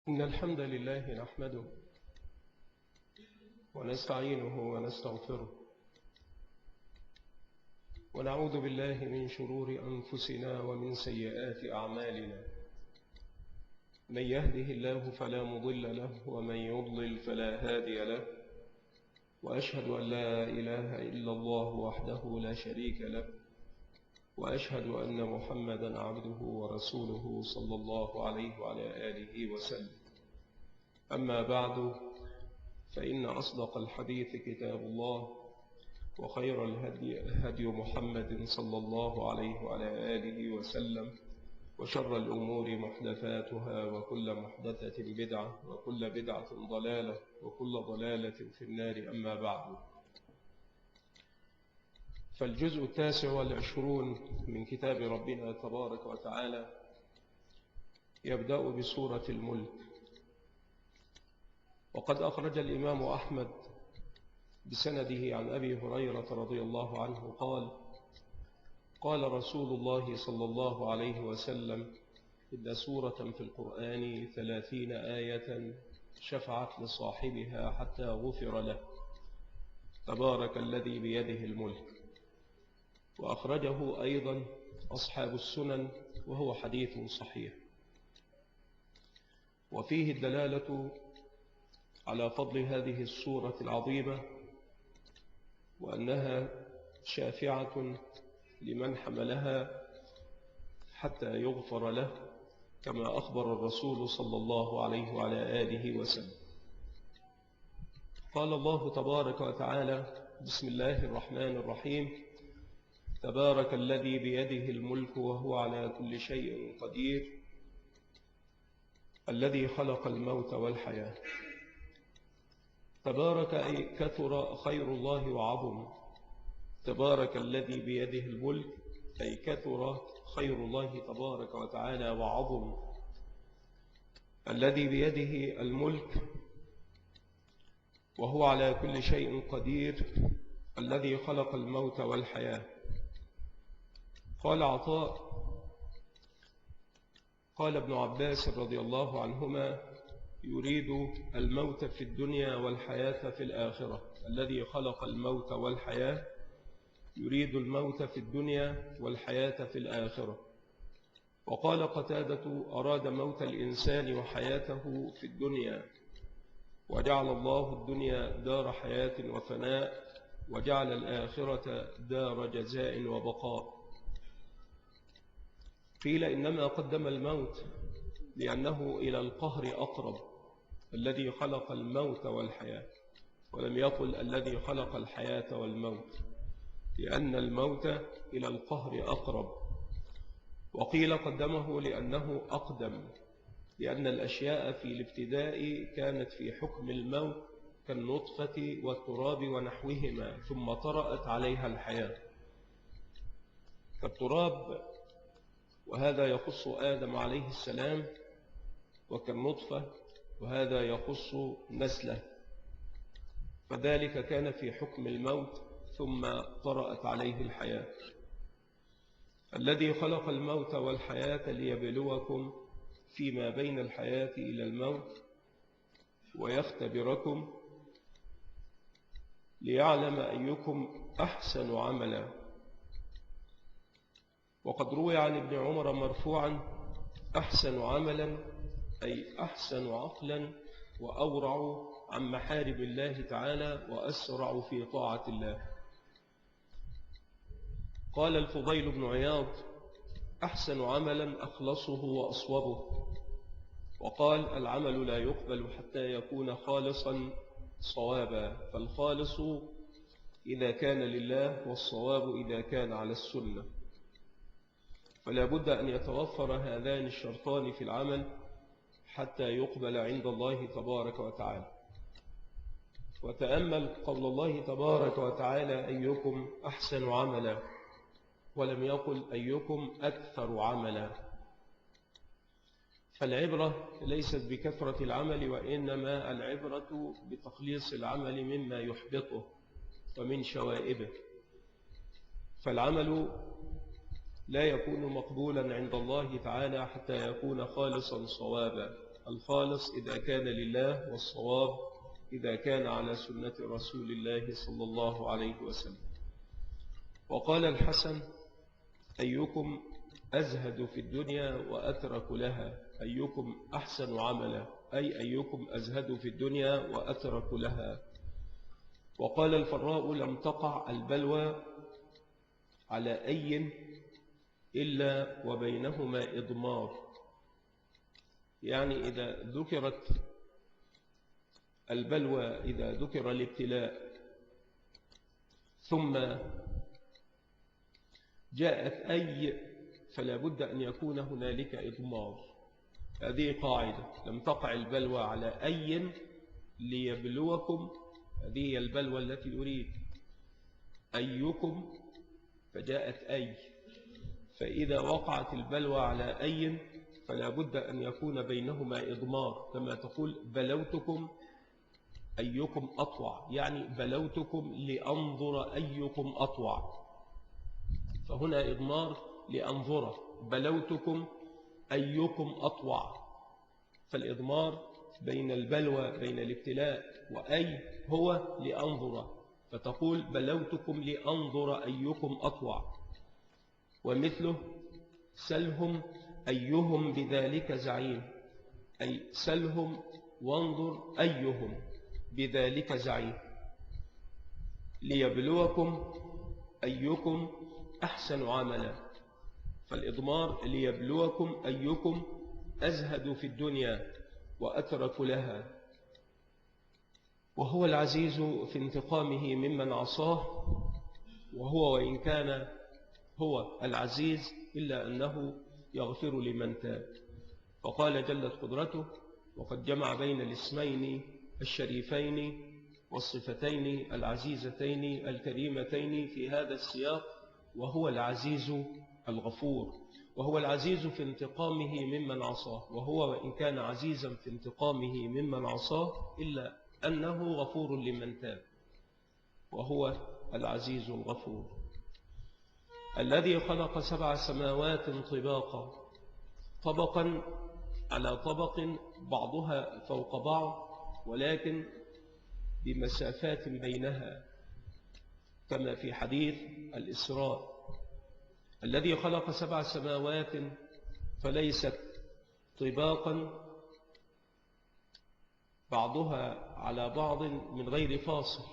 إن الحمد لله نحمده ونستعينه ونستغفره ونعوذ بالله من شرور أنفسنا ومن سيئات أعمالنا. من يهده الله فلا مضل له ومن يضلل فلا هادي له، وأشهد أن لا إله إلا الله وحده لا شريك له، وأشهد أن محمدا عبده ورسوله صلى الله عليه وعلى آله وسلم. أما بعد، فإن أصدق الحديث كتاب الله، وخير الهدي هدي محمد صلى الله عليه وعلى آله وسلم، وشر الأمور محدثاتها، وكل محدثة بدعة، وكل بدعة ضلالة، وكل ضلالة في النار. أما بعد، فالجزء 29 من كتاب ربنا تبارك وتعالى يبدأ بسورة الملك. وقد أخرج الإمام أحمد بسنده عن أبي هريرة رضي الله عنه قال: قال رسول الله صلى الله عليه وسلم: إن سورة في القرآن 30 آية شفعت لصاحبها حتى غفر له، تبارك الذي بيده الملك. وأخرجه أيضا أصحاب السنن، وهو حديث صحيح. وفيه الدلالة على فضل هذه السورة العظيمة، وأنها شافعة لمن حملها حتى يغفر له، كما أخبر الرسول صلى الله عليه وعلى آله وسلم. قال الله تبارك وتعالى: بسم الله الرحمن الرحيم: تبارك الذي بيده الملك وهو على كل شيء قدير، الذي خلق الموت والحياة. تبارك أي كثر خير الله وعظم. تبارك الذي بيده الملك أي كثر خير الله تبارك وتعالى وعظم. الذي بيده الملك وهو على كل شيء قدير، الذي خلق الموت والحياة. قال عطاء: قال ابن عباس رضي الله عنهما: يريد الموت في الدنيا والحياة في الآخرة. الذي خلق الموت والحياة يريد الموت في الدنيا والحياة في الآخرة. وقال قتادة: أراد موت الإنسان وحياته في الدنيا، وجعل الله الدنيا دار حياة وفناء، وجعل الآخرة دار جزاء وبقاء. قيل إنما قدم الموت لأنه إلى القهر أقرب، الذي خلق الموت والحياة، ولم يقل الذي خلق الحياة والموت، لأن الموت إلى القهر أقرب. وقيل قدمه لأنه أقدم، لأن الأشياء في الابتداء كانت في حكم الموت كالنطفة والتراب ونحوهما، ثم طرأت عليها الحياة. كالتراب، وهذا يخص آدم عليه السلام، وكالنطفة، وهذا يخص نسله. فذلك كان في حكم الموت، ثم طرأت عليه الحياة. الذي خلق الموت والحياة ليبلوكم فيما بين الحياة إلى الموت، ويختبركم ليعلم أيكم أحسن عملا. وقد روي عن ابن عمر مرفوعا: أحسن عملا أي أحسن عقلا، وأورع عن محارم الله تعالى، وأسرع في طاعة الله. قال الفضيل بن عياض: أحسن عملا أخلصه وأصوبه. وقال: العمل لا يقبل حتى يكون خالصا صوابا، فالخالص إذا كان لله، والصواب إذا كان على السنة. فلا بد أن يتوفر هذان الشرطان في العمل حتى يقبل عند الله تبارك وتعالى. وتأمل قول الله تبارك وتعالى: أيكم أحسن عملا، ولم يقل أيكم أكثر عملا. فالعبرة ليست بكثرة العمل، وإنما العبرة بتخليص العمل مما يحبطه ومن شوائبه. فالعمل لا يكون مقبولا عند الله تعالى حتى يكون خالصا صوابا، الخالص إذا كان لله، والصواب إذا كان على سنة رسول الله صلى الله عليه وسلم. وقال الحسن: أيكم أزهد في الدنيا وأترك لها؟ أيكم أحسن عملا، أي أيكم أزهد في الدنيا وأترك لها. وقال الفراء: لم تقع البلوى على أي إلا وبينهما إضمار. يعني إذا ذكرت البلوى، إذا ذكر الابتلاء ثم جاءت أي، فلا بد أن يكون هنالك إضمار. هذه قاعدة: لم تقع البلوى على أي ليبلوكم. هذه البلوى التي يريد أيكم، فجاءت أي. فإذا وقعت البلوى على أي فلا بد أن يكون بينهما إضمار، كما تقول: بلوتكم أيكم أطوع، يعني بلوتكم لأنظر أيكم أطوع. فهنا إضمار لأنظر، بلوتكم أيكم أطوع. فالإضمار بين البلوى، بين الابتلاء وأي، هو لأنظر، فتقول: بلوتكم لأنظر أيكم أطوع. ومثله: سلهم أيهم بذلك زعيم، أي سلهم وانظر أيهم بذلك زعيم، ليبلوكم أيكم أحسن عملا. فالإضمار ليبلوكم أيكم أزهد في الدنيا وأترك لها. وهو العزيز في انتقامه ممن عصاه، وهو وإن كان هو العزيز إلا أنه يغفر لمن تاب. فقال جلت قدرته: وقد جمع بين الاسمين الشريفين والصفتين العزيزتين الكريمتين في هذا السياق، وهو العزيز الغفور. وهو العزيز في انتقامه ممن عصاه، وهو وإن كان عزيزا في انتقامه ممن عصاه إلا أنه غفور لمن تاب، وهو العزيز الغفور. الذي خلق 7 سماوات طباقا، طبقا على طبق، بعضها فوق بعض، ولكن بمسافات بينها، كما في حديث الإسراء. الذي خلق 7 سماوات فليست طباقا بعضها على بعض من غير فاصل،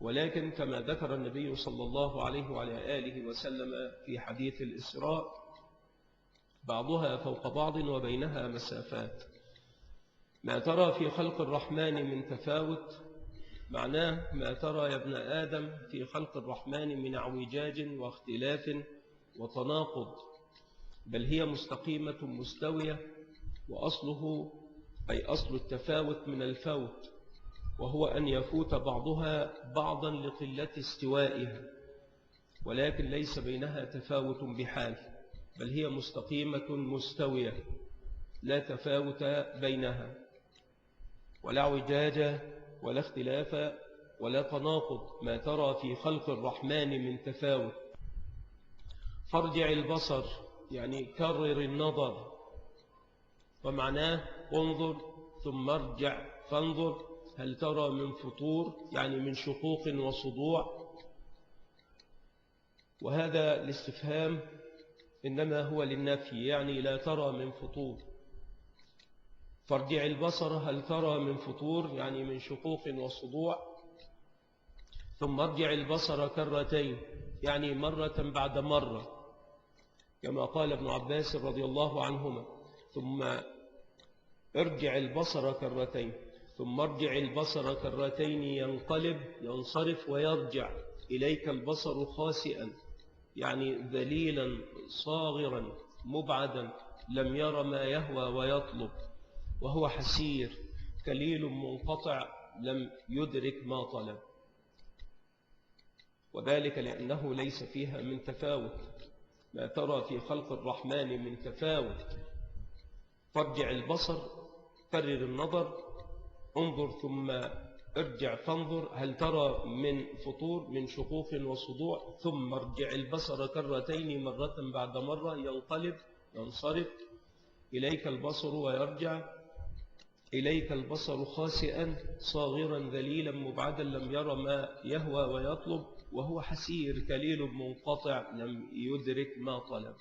ولكن كما ذكر النبي صلى الله عليه وعلى آله وسلم في حديث الإسراء: بعضها فوق بعض وبينها مسافات. ما ترى في خلق الرحمن من تفاوت، معناه ما ترى يا ابن آدم في خلق الرحمن من اعوجاج واختلاف وتناقض، بل هي مستقيمة مستوية. وأصله أي أصل التفاوت من الفوت، وهو أن يفوت بعضها بعضا لقلة استوائها، ولكن ليس بينها تفاوت بحال، بل هي مستقيمة مستوية لا تفاوت بينها، ولا اعوجاج ولا اختلاف ولا تناقض. ما ترى في خلق الرحمن من تفاوت. فارجع البصر، يعني كرر النظر، ومعناه انظر ثم ارجع فانظر هل ترى من فطور، يعني من شقوق وصدوع. وهذا الاستفهام إنما هو للنفي، يعني لا ترى من فطور. فارجع البصر هل ترى من فطور، يعني من شقوق وصدوع. ثم ارجع البصر كرتين، يعني مرة بعد مرة، كما قال ابن عباس رضي الله عنهما: ثم ارجع البصر كرتين، ثم ارجع البصر كرتين ينقلب ينصرف ويرجع إليك البصر خاسئا، يعني ذليلا صاغرا مبعدا، لم ير ما يهوى ويطلب، وهو حسير كليل منقطع لم يدرك ما طلب. وذلك لأنه ليس فيها من تفاوت. ما ترى في خلق الرحمن من تفاوت. فارجع البصر، كرر النظر، انظر ثم ارجع فانظر هل ترى من فطور، من شقوق وصدوع. ثم ارجع البصر كرتين، مرة بعد مرة، ينقلب ينصرف إليك البصر ويرجع إليك البصر خاسئا صاغرا ذليلا مبعدا لم ير ما يهوى ويطلب وهو حسير كليل منقطع لم يدرك ما طلب.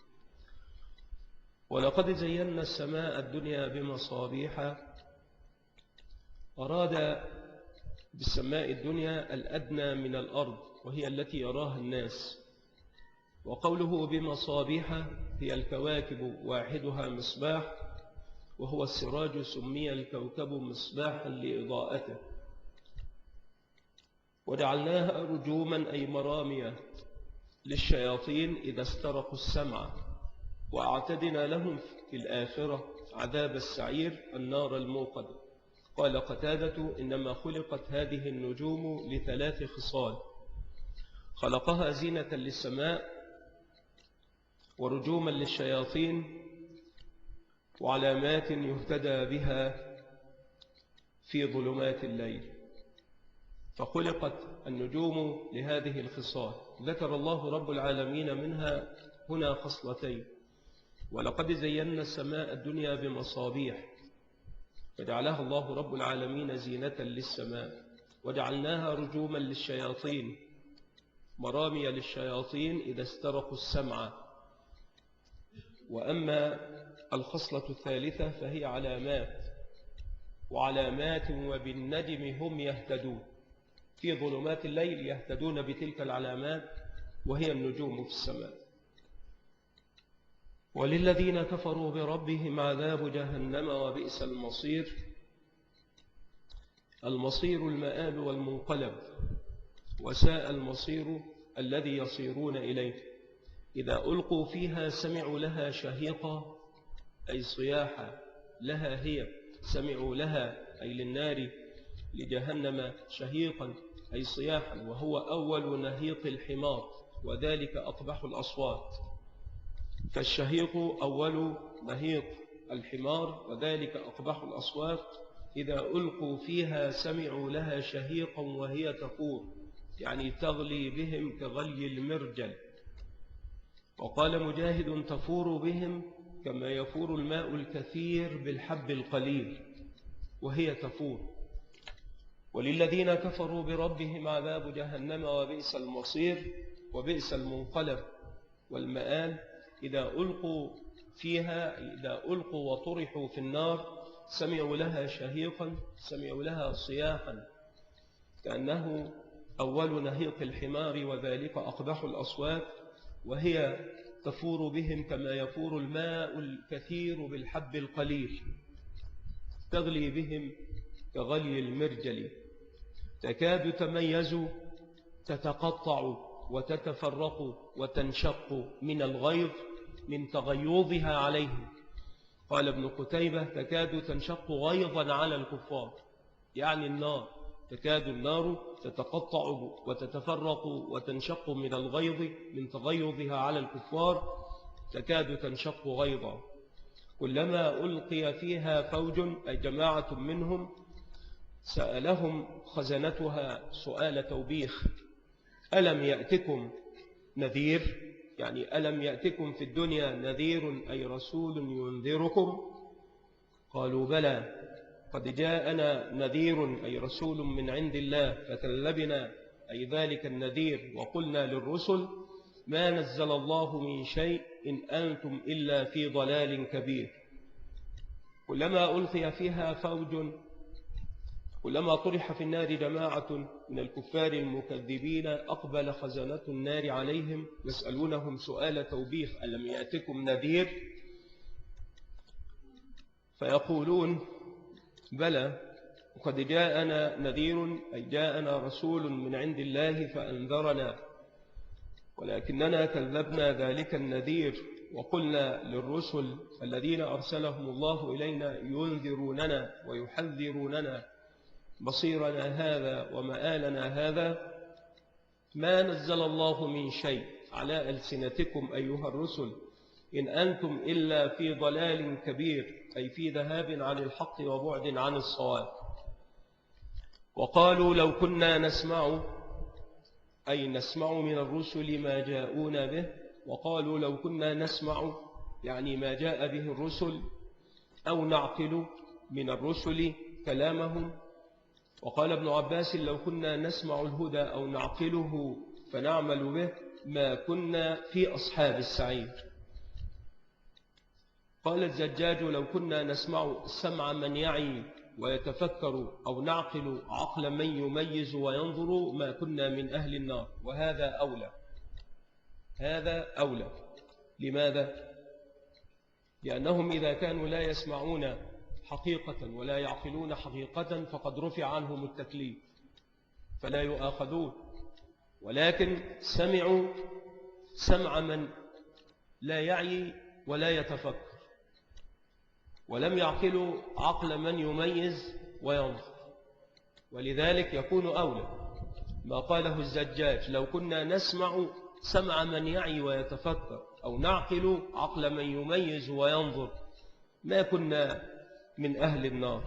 ولقد زينا السماء الدنيا بمصابيح. أراد بالسماء الدنيا الأدنى من الأرض وهي التي يراها الناس. وقوله بمصابيح هي الكواكب واحدها مصباح، وهو السراج سمي الكوكب مصباحا لإضاءته. وجعلناها رجوما أي مرامية للشياطين إذا استرقوا السمع، وأعتدنا لهم في الآخرة عذاب السعير النار الموقدة. قال قتادة إنما خلقت هذه النجوم لثلاث خصال: خلقها زينة للسماء، ورجوما للشياطين، وعلامات يهتدى بها في ظلمات الليل. فخلقت النجوم لهذه الخصال. ذكر الله رب العالمين منها هنا خصلتين: ولقد زينا السماء الدنيا بمصابيح، فجعلها الله رب العالمين زينة للسماء، وجعلناها رجوما للشياطين مرامي للشياطين إذا استرقوا السمع. وأما الخصلة الثالثة فهي وعلامات وبالنجم هم يهتدون. في ظلمات الليل يهتدون بتلك العلامات وهي النجوم في السماء. وللذين كفروا بربهم عذاب جهنم وبئس المصير. المصير المآل والمنقلب، وساء المصير الذي يصيرون إليه. إذا ألقوا فيها سمعوا لها شهيقا أي صياحا، لها هي سمعوا لها أي للنار لجهنم شهيقا أي صياحا، وهو أول نهيق الحمار وذلك أقبح الأصوات. فالشهيق أول نهيق الحمار وذلك أقبح الأصوات. إذا ألقوا فيها سمعوا لها شهيقا وهي تفور، يعني تغلي بهم كغلي المرجل. وقال مجاهد تفور بهم كما يفور الماء الكثير بالحب القليل، وهي تفور. وللذين كفروا بربهم عذاب جهنم وبئس المصير وبئس المنقلب والمآل. إذا ألقوا فيها، إذا ألقوا وطرحوا في النار سمعوا لها شهيقا، سمعوا لها صياحا كأنه أول نهيق الحمار وذلك أقبح الأصوات، وهي تفور بهم كما يفور الماء الكثير بالحب القليل، تغلي بهم كغلي المرجل. تكاد تميز تتقطع وتتفرق وتنشق من الغيظ من تغيظها عليهم. قال ابن قتيبة تكاد تنشق غيظا على الكفار، يعني النار، تكاد النار تتقطع وتتفرق وتنشق من الغيظ من تغيظها على الكفار، تكاد تنشق غيظا. كلما ألقي فيها فوج أي جماعة منهم سألهم خزنتها سؤال توبيخ: ألم يأتكم نذير؟ يعني ألم يأتكم في الدنيا نذير أي رسول ينذركم؟ قالوا بلى قد جاءنا نذير أي رسول من عند الله فكذبنا أي ذلك النذير وقلنا للرسل ما نزل الله من شيء إن أنتم إلا في ضلال كبير. كلما ألقي فيها فوج، كلما طرح في النار جماعة من الكفار المكذبين أقبل خزنة النار عليهم يسألونهم سؤال توبيخ: ألم يأتكم نذير؟ فيقولون بلى وقد جاءنا نذير أي جاءنا رسول من عند الله فأنذرنا، ولكننا كذبنا ذلك النذير وقلنا للرسل الذين أرسلهم الله إلينا ينذروننا ويحذروننا بصيرنا هذا ومآلنا هذا ما نزل الله من شيء على ألسنتكم أيها الرسل إن أنتم إلا في ضلال كبير أي في ذهاب عن الحق وبعد عن الصواب. وقالوا لو كنا نسمع أي نسمع من الرسل ما جاءونا به، وقالوا لو كنا نسمع يعني ما جاء به الرسل، أو نعقل من الرسل كلامهم. وقال ابن عباس لو كنا نسمع الهدى أو نعقله فنعمل به ما كنا في أصحاب السعير. قال الزجاج لو كنا نسمع سمع من يعي ويتفكر أو نعقل عقل من يميز وينظر ما كنا من أهل النار. وهذا أولى، هذا أولى. لماذا؟ لأنهم إذا كانوا لا يسمعون حقيقة ولا يعقلون حقيقة فقد رفع عنهم التكليف فلا يؤاخذون، ولكن سمعوا سمع من لا يعي ولا يتفكر، ولم يعقلوا عقل من يميز وينظر. ولذلك يكون أولى ما قاله الزجاج لو كنا نسمع سمع من يعي ويتفكر أو نعقل عقل من يميز وينظر ما كنا من أهل النار.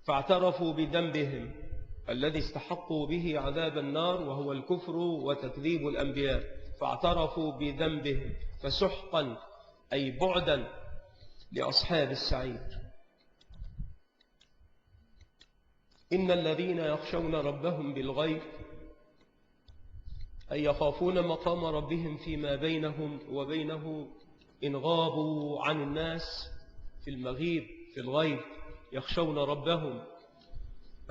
فاعترفوا بذنبهم الذي استحقوا به عذاب النار وهو الكفر وتكذيب الأنبياء، فاعترفوا بذنبهم فسحقا أي بعدا لأصحاب السعير. إن الذين يخشون ربهم بالغيب أي يخافون مقام ربهم فيما بينهم وبينه إن غابوا عن الناس في المغيب في الغيب يخشون ربهم.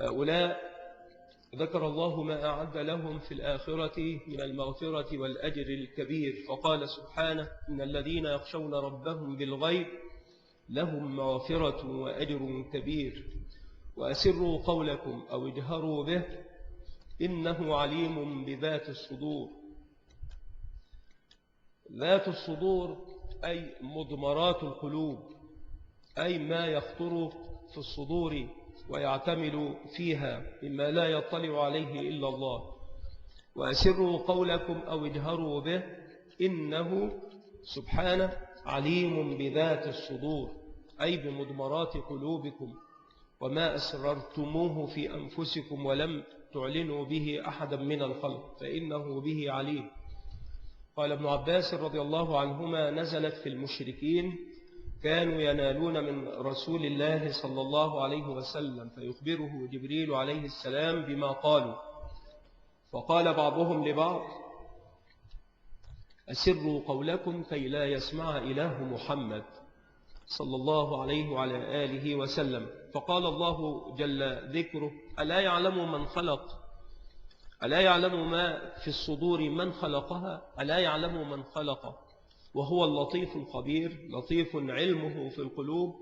هؤلاء ذكر الله ما أعد لهم في الآخرة من المغفرة والأجر الكبير، فقال سبحانه إن الذين يخشون ربهم بالغيب لهم مغفرة وأجر كبير وأسروا قولكم أو اجهروا به إنه عليم بذات الصدور. ذات الصدور أي مضمرات القلوب، أي ما يخطر في الصدور ويعتمل فيها مما لا يطلع عليه إلا الله. وأسروا قولكم أو اجهروا به إنه سبحانه عليم بذات الصدور أي بمضمرات قلوبكم وما أسررتموه في أنفسكم ولم تعلنوا به أحدا من الخلق فإنه به عليم. قال ابن عباس رضي الله عنهما نزلت في المشركين كانوا ينالون من رسول الله صلى الله عليه وسلم فيخبره جبريل عليه السلام بما قالوا، فقال بعضهم لبعض أسروا قولكم كي لا يسمع إله محمد صلى الله عليه وعلى آله وسلم. فقال الله جل ذكره ألا يعلم من خلق، ألا يعلم ما في الصدور من خلقها، ألا يعلم من خلق وهو اللطيف الخبير، لطيف علمه في القلوب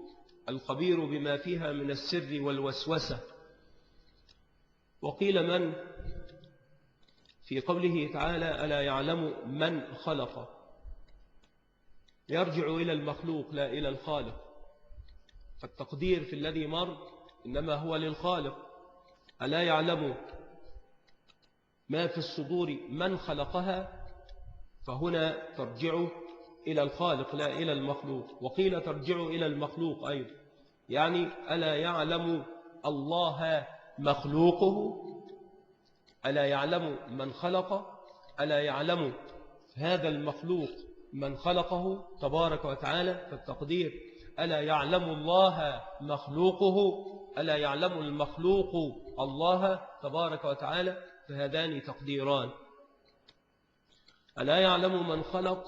الخبير بما فيها من السر والوسوسة. وقيل من في قوله تعالى ألا يعلم من خلق يرجع إلى المخلوق لا إلى الخالق، فالتقدير في الذي مر إنما هو للخالق. ألا يعلم ما في الصدور من خلقها فهنا ترجع إلى الخالق لا إلى المخلوق. وقيل ترجع إلى المخلوق أيضا، يعني ألا يعلم الله مخلوقه، ألا يعلم من خلق، ألا يعلم هذا المخلوق من خلقه تبارك وتعالى. فالتقدير ألا يعلم الله مخلوقه، ألا يعلم المخلوق الله تبارك وتعالى. فهذان تقديران. ألا يعلم من خلق،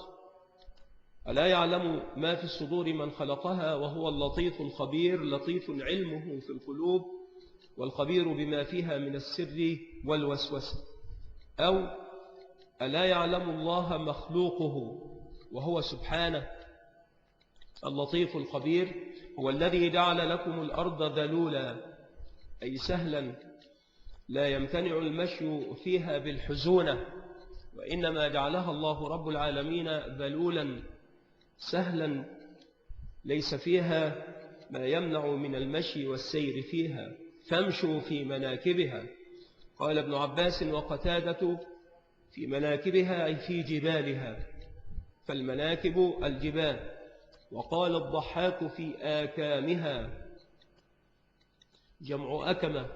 ألا يعلم ما في الصدور من خلقها وهو اللطيف الخبير، لطيف علمه في القلوب والخبير بما فيها من السر والوسوسة. أو ألا يعلم الله مخلوقه وهو سبحانه اللطيف الخبير هو الذي جعل لكم الأرض ذلولا أي سهلا لا يمتنع المشي فيها بالحزونة، وإنما جعلها الله رب العالمين ذلولا سهلا ليس فيها ما يمنع من المشي والسير فيها، فامشوا في مناكبها. قال ابن عباس وقتادة في مناكبها أي في جبالها، فالمناكب الجبال. وقال الضحاك في آكامها جمع أكمة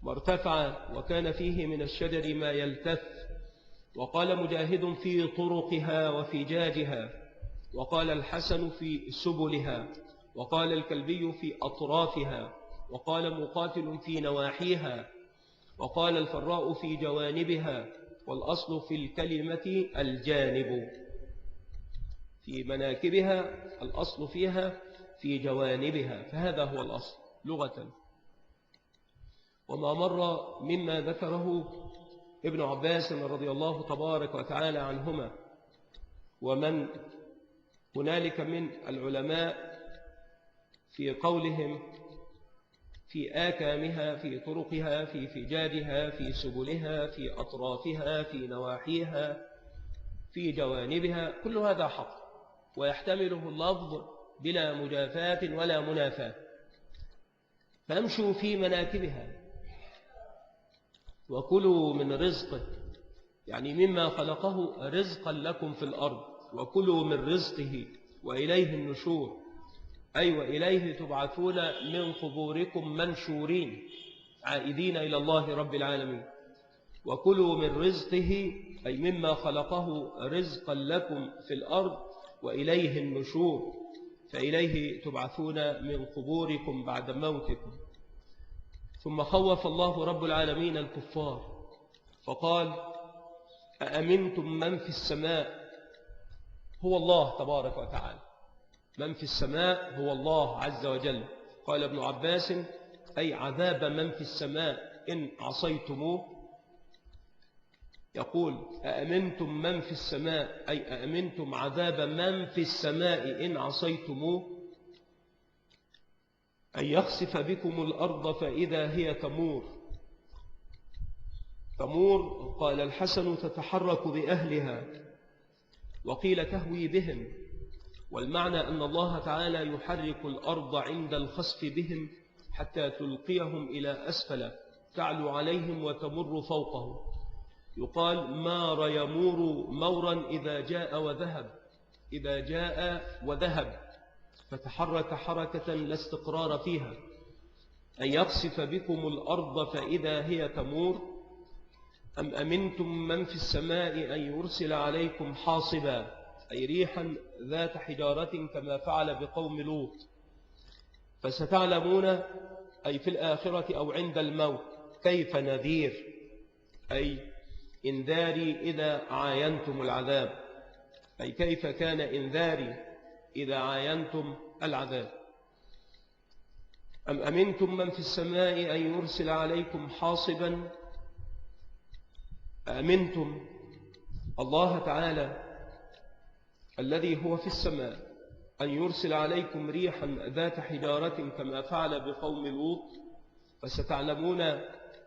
وارتفع وكان فيه من الشجر ما يلتف. وقال مجاهد في طرقها وفجاجها. وقال الحسن في سبلها. وقال الكلبي في أطرافها، وقال مقاتل في نواحيها، وقال الفراء في جوانبها، والأصل في الكلمة الجانب، في مناكبها الأصل فيها في جوانبها، فهذا هو الأصل لغة. وما مر مما ذكره ابن عباس رضي الله تبارك وتعالى عنهما ومن هنالك من العلماء في قولهم في آكامها، في طرقها، في فجاجها، في سبلها، في أطرافها، في نواحيها، في جوانبها، كل هذا حق ويحتمله اللفظ بلا مجافاة ولا منافاة. فامشوا في مناكبها وكلوا من رزقه، يعني مما خلقه رزقا لكم في الأرض، وكلوا من رزقه وإليه النشور، أي وإليه تبعثون من قبوركم منشورين عائدين إلى الله رب العالمين. وكلوا من رزقه أي مما خلقه رزقا لكم في الأرض وإليه النشور، فإليه تبعثون من قبوركم بعد موتكم. ثم خوف الله رب العالمين الكفار فقال أأمنتم من في السماء، هو الله تبارك وتعالى، من في السماء هو الله عز وجل. قال ابن عباس أي عذاب من في السماء إن عصيتموه. يقول أأمنتم من في السماء أي أأمنتم عذاب من في السماء إن عصيتموه، أن يخسف بكم الأرض فإذا هي تمور. تمور قال الحسن تتحرك بأهلها، وقيل تهوي بهم، والمعنى أن الله تعالى يحرك الأرض عند الخسف بهم حتى تلقيهم إلى أسفل، تعلو عليهم وتمر فوقه. يقال مار يمور مورا إذا جاء وذهب، إذا جاء وذهب، فتحرك حركة لا استقرار فيها. أن يخسف بكم الأرض فإذا هي تمور. أم أمنتم من في السماء أن يرسل عليكم حاصبا، أي ريحا ذات حجارة كما فعل بقوم لوط. فستعلمون أي في الآخرة أو عند الموت كيف نذير، أي إنذاري إذا عاينتم العذاب، أي كيف كان إنذاري إذا عاينتم العذاب. أم أمنتم من في السماء أن يرسل عليكم حاصبا. أمنتم الله تعالى الذي هو في السماء أن يرسل عليكم ريحا ذات حجارة كما فعل بقوم لوط، فستعلمون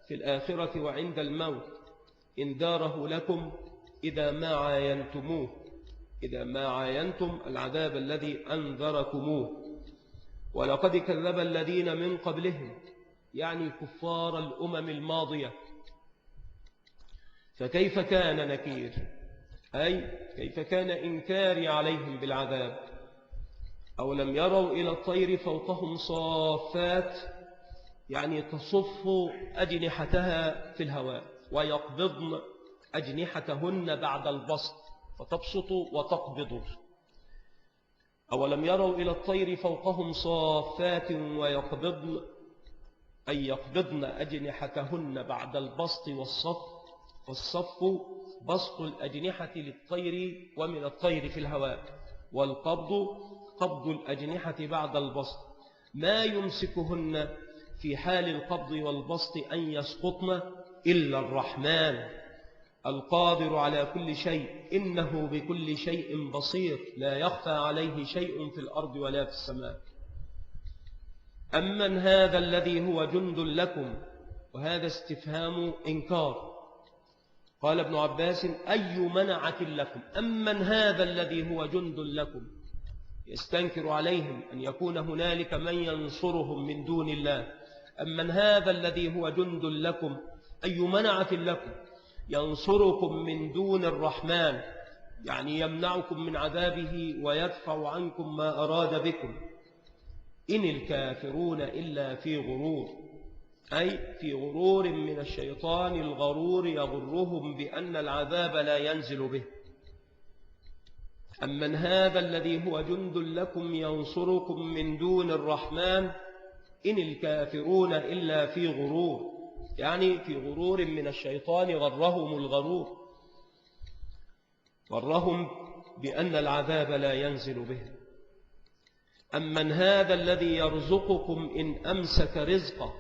في الآخرة وعند الموت إنذاره لكم إذا ما عاينتموه، إذا ما عاينتم العذاب الذي أنذركموه. ولقد كذب الذين من قبلهم، يعني كفار الأمم الماضية، فكيف كان نكير، أي كيف كان إنكاري عليهم بالعذاب. أولم يروا إلى الطير فوقهم صافات، يعني تصف أجنحتها في الهواء، ويقبضن أجنحتهن بعد البسط، فتبسط وتقبض. أولم يروا إلى الطير فوقهم صافات ويقبضن، أي يقبضن أجنحتهن بعد البسط والصف. والصف بسط الأجنحة للطير ومن الطير في الهواء، والقبض قبض الأجنحة بعد البسط. ما يمسكهن في حال القبض والبسط أن يسقطن إلا الرحمن القادر على كل شيء، إنه بكل شيء بصير، لا يخفى عليه شيء في الأرض ولا في السماء. أمن هذا الذي هو جند لكم، وهذا استفهام إنكار. قال ابن عباس أي منعة لكم، أمن هذا الذي هو جند لكم، يستنكر عليهم أن يكون هنالك من ينصرهم من دون الله. أمن هذا الذي هو جند لكم، أي منعة لكم، ينصركم من دون الرحمن، يعني يمنعكم من عذابه ويدفع عنكم ما أراد بكم. إن الكافرون إلا في غرور، أي في غرور من الشيطان الغرور يغرهم بأن العذاب لا ينزل به. أمن هذا الذي هو جند لكم ينصركم من دون الرحمن إن الكافرون إلا في غرور، يعني في غرور من الشيطان غرهم الغرور، غرهم بأن العذاب لا ينزل به. أمن هذا الذي يرزقكم إن أمسك رزقه،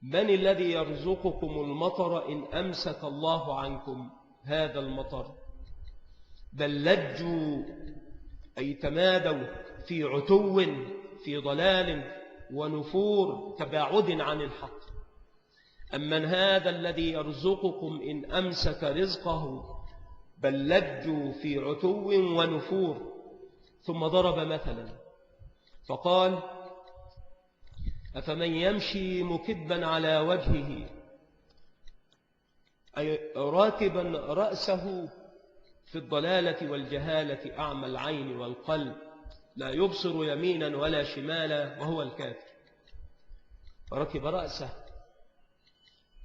من الذي يرزقكم المطر إن أمسك الله عنكم هذا المطر؟ بل لجوا أي تمادوا في عتو في ضلال ونفور تباعد عن الحق. أمن هذا الذي يرزقكم إن أمسك رزقه بل لجوا في عتو ونفور. ثم ضرب مثلا فقال أفمن يمشي مكبا على وجهه أي راكبا رأسه في الضلالة والجهالة أعمى العين والقلب لا يبصر يمينا ولا شمالا وهو الكافر، ركب رأسه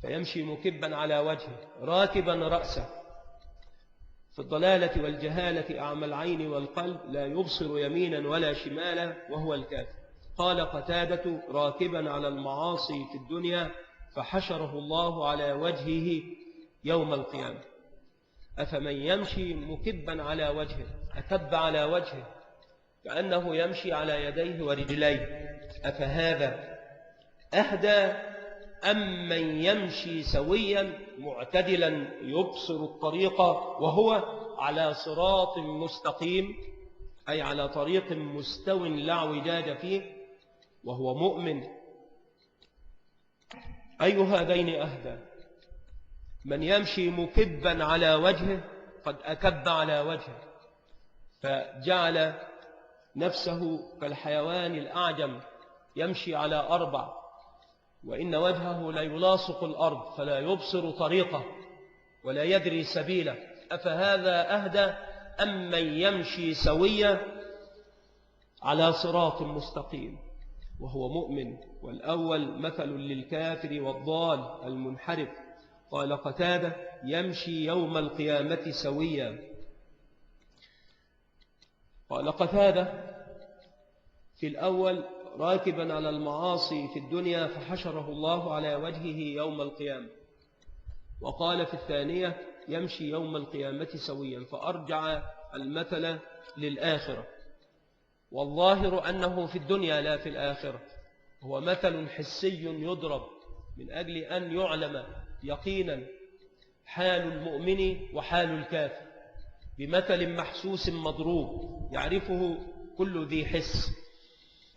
فيمشي مكبا على وجهه راكبا رأسه في الضلالة والجهالة أعمى العين والقلب لا يبصر يمينا ولا شمالا وهو الكافر. قال قتادة راكبا على المعاصي في الدنيا فحشره الله على وجهه يوم القيامة. أفمن يمشي مكبا على وجهه، أكب على وجهه كأنه يمشي على يديه ورجليه، أفهذا أهدى أم من يمشي سويا معتدلا يبصر الطريق وهو على صراط مستقيم، أي على طريق مستو لا اعوجاج فيه وهو مؤمن؟ أي هذين أهدى؟ من يمشي مكبا على وجهه قد أكب على وجهه فجعل نفسه كالحيوان الأعجم يمشي على أربع، وإن وجهه لا يلاصق الأرض فلا يبصر طريقه ولا يدري سبيله. أفهذا أهدى أم من يمشي سويا على صراط مستقيم وهو مؤمن؟ والأول مثل للكافر والضال المنحرف. قال قتادة يمشي يوم القيامة سويا. قال قتادة في الأول راكبا على المعاصي في الدنيا فحشره الله على وجهه يوم القيامة، وقال في الثانية يمشي يوم القيامة سويا، فأرجع المثل للآخرة، والظاهر أنه في الدنيا لا في الآخرة، هو مثل حسي يضرب من أجل أن يعلم يقينا حال المؤمن وحال الكافر بمثل محسوس مضروب يعرفه كل ذي حس.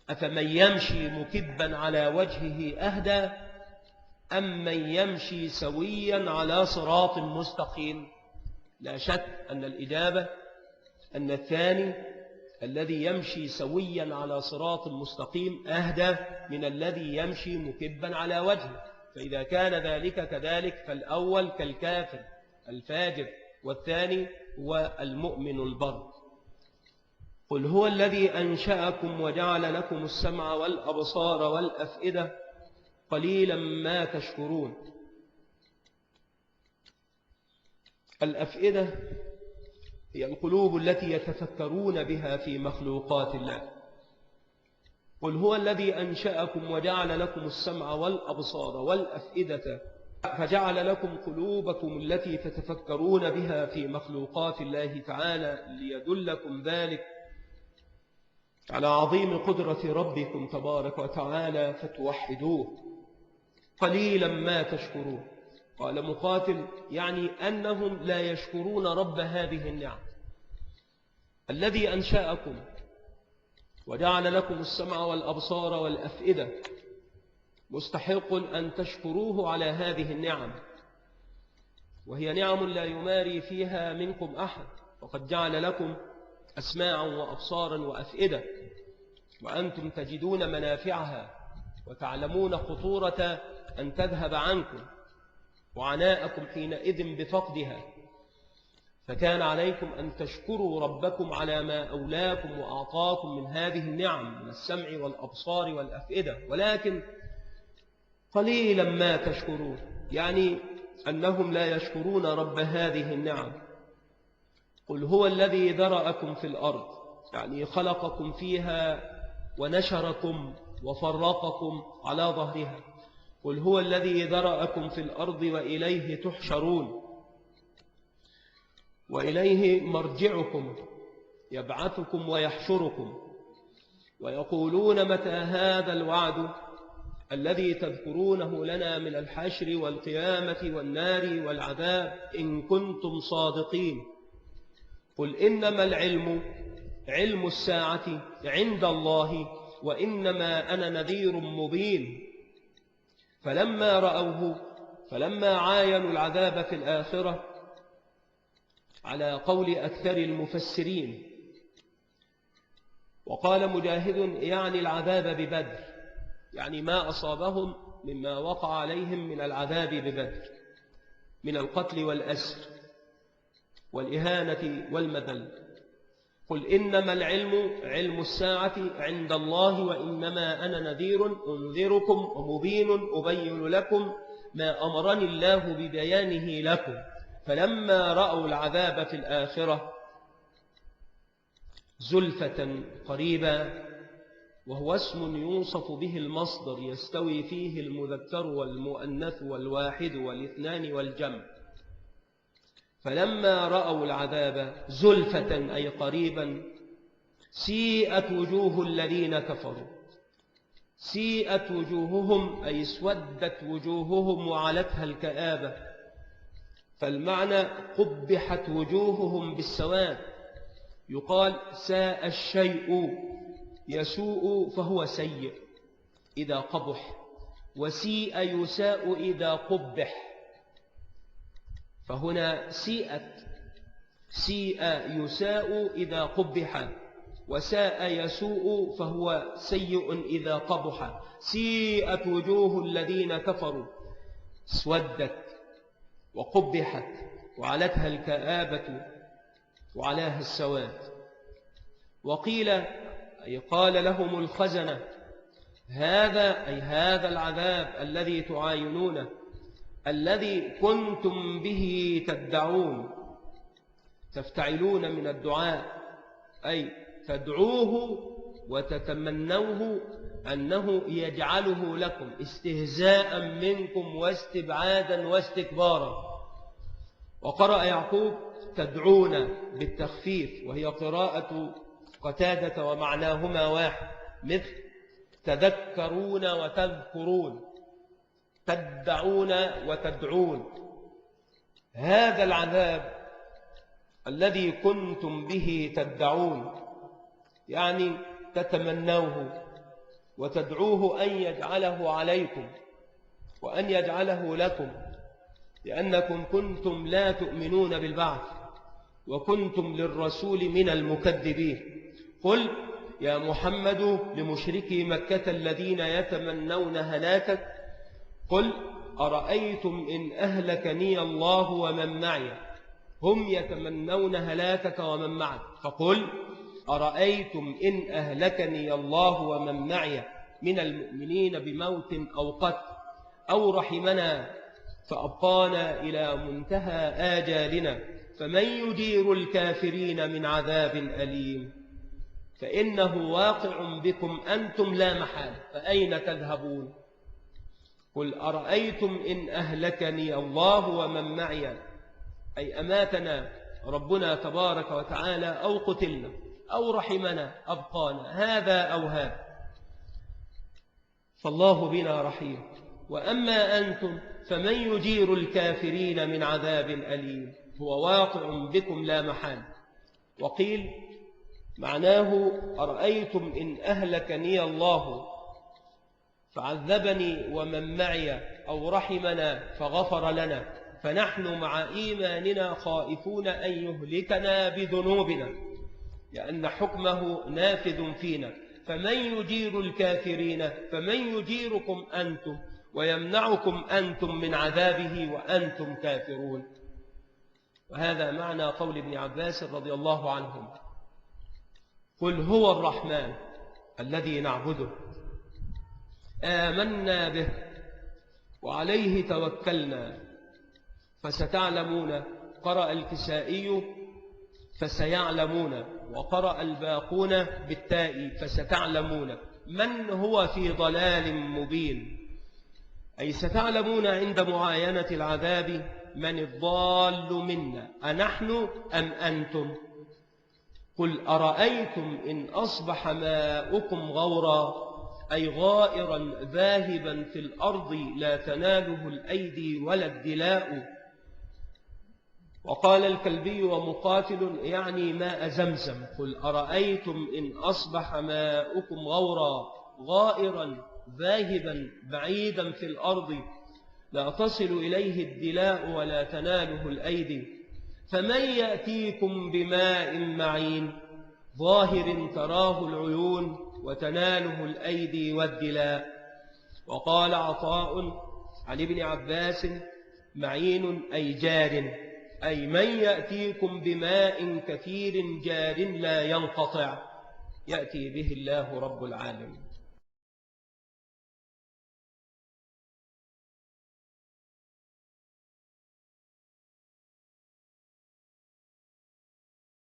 أفمن يمشي مكبا على وجهه أهدى أم من يمشي سويا على صراط مستقيم؟ لا شك أن الإجابة أن الثاني الذي يمشي سويا على صراط مستقيم أهدى من الذي يمشي مكبا على وجهه. فإذا كان ذلك كذلك فالأول كالكافر الفاجر والثاني هو المؤمن البر. قل هو الذي أنشأكم وجعل لكم السمع والأبصار والأفئدة قليلا ما تشكرون. الأفئدة هي القلوب التي يتفكرون بها في مخلوقات الله. قل هو الذي أنشأكم وجعل لكم السمع والأبصار والأفئدة فجعل لكم قلوبكم التي تتفكرون بها في مخلوقات الله تعالى ليدلكم ذلك على عظيم قدرة ربكم تبارك وتعالى فتوحدوه. قليلا ما تشكرون. قال مقاتل يعني أنهم لا يشكرون رب هذه النعم الذي أنشأكم وجعل لكم السمع والأبصار والأفئدة، مستحق أن تشكروه على هذه النعم، وهي نعم لا يماري فيها منكم أحد، وقد جعل لكم أسماعا وأبصارا وأفئدة وأنتم تجدون منافعها وتعلمون خطورة أن تذهب عنكم وعناءكم حينئذ بفقدها، فكان عليكم أن تشكروا ربكم على ما أولاكم وأعطاكم من هذه النعم من السمع والأبصار والأفئدة. ولكن قليلا ما تشكرون، يعني أنهم لا يشكرون رب هذه النعم. قل هو الذي ذرأكم في الأرض، يعني خلقكم فيها ونشركم وفرقكم على ظهرها. قل هو الذي ذرأكم في الأرض وإليه تحشرون، وإليه مرجعكم، يبعثكم ويحشركم. ويقولون متى هذا الوعد الذي تذكرونه لنا من الحشر والقيامة والنار والعذاب إن كنتم صادقين. قل إنما العلم علم الساعة عند الله وإنما أنا نذير مبين. فلما عاينوا العذاب في الآخرة على قول أكثر المفسرين، وقال مجاهد يعني العذاب ببدر، يعني ما أصابهم مما وقع عليهم من العذاب ببدر من القتل والأسر والإهانة والمذل. قل إنما العلم علم الساعة عند الله وإنما أنا نذير أنذركم ومبين أبين لكم ما أمرني الله ببيانه لكم. فلما رأوا العذاب في الآخرة زلفة قريبا، وهو اسم يوصف به المصدر يستوي فيه المذكر والمؤنث والواحد والاثنان والجمع. فلما رأوا العذاب زلفة أي قريبا سيئت وجوه الذين كفروا. سيئت وجوههم أي اسودت وجوههم وعلتها الكآبة، فالمعنى قبحت وجوههم بالسواد. يقال ساء الشيء، يسوء فهو سيء إذا قبح، وسيء يساء إذا قبح. فهنا سيء يساء إذا قبح، وساء يسوء فهو سيء إذا قبح. سيئت وجوه الذين كفروا، اسودت وقبحت وعلتها الكآبة وعلاها السواد. وقيل أي قال لهم الخزنة هذا العذاب الذي تعاينونه الذي كنتم به تدعون، تفتعلون من الدعاء أي تدعوه وتتمنوه أنه يجعله لكم استهزاء منكم واستبعادا واستكبارا. وقرأ يعقوب تدعون بالتخفيف، وهي قراءة قتادة ومعناهما واحد، مثل تذكرون وتذكرون، تدعون وتدعون. هذا العذاب الذي كنتم به تدعون يعني تتمنوه وتدعوه أن يجعله عليكم وأن يجعله لكم، لأنكم كنتم لا تؤمنون بالبعث وكنتم للرسول من المكذبين. قل يا محمد لمشركي مكة الذين يتمنون هلاكك، قل أرأيتم إن أهلكني الله ومن معي. هم يتمنون هلاكك ومن معك، فقل أرأيتم إن أهلكني الله ومن معي من المؤمنين بموت أو قتل أو رحمنا فأبقانا إلى منتهى آجالنا فمن يجير الكافرين من عذاب أليم. فإنه واقع بكم أنتم لا محال، فأين تذهبون؟ قل أرأيتم إن أهلكني الله ومن معي، أي أماتنا ربنا تبارك وتعالى أو قتلنا أو رحمنا أبقانا، هذا أو هذا، فالله بنا رحيم. وأما أنتم فمن يجير الكافرين من عذاب أليم، هو واقع بكم لا محال. وقيل معناه أرأيتم إن أهلكني الله فعذبني ومن معي أو رحمنا فغفر لنا، فنحن مع إيماننا خائفون أن يهلكنا بذنوبنا لأن حكمه نافذ فينا. فمن يجير الكافرين؟ فمن يجيركم أنتم ويمنعكم أنتم من عذابه وأنتم كافرون. وهذا معنى قول ابن عباس رضي الله عنهم: قل هو الرحمن الذي نعبده آمنا به وعليه توكلنا فستعلمون. قرأ الكسائي فسيعلمون، وقرأ الباقون بالتاء فستعلمون من هو في ضلال مبين، أي ستعلمون عند معاينة العذاب من الضال منا، أنحن أم أنتم؟ قل أرأيتم إن أصبح ماؤكم غورا، أي غائرا ذاهبا في الأرض لا تناله الأيدي ولا الدلاء. وقال الكلبي ومقاتل يعني ماء زمزم. قل أرأيتم إن أصبح ماؤكم غورا، غائرا ذاهبا بعيدا في الأرض لا تصل إليه الدلاء ولا تناله الأيدي، فمن يأتيكم بماء معين ظاهر تراه العيون وتناله الأيدي والدلاء. وقال عطاء عن ابن عباس معين أي جار، أي من يأتيكم بماء كثير جار لا ينقطع، يأتي به الله رب العالمين.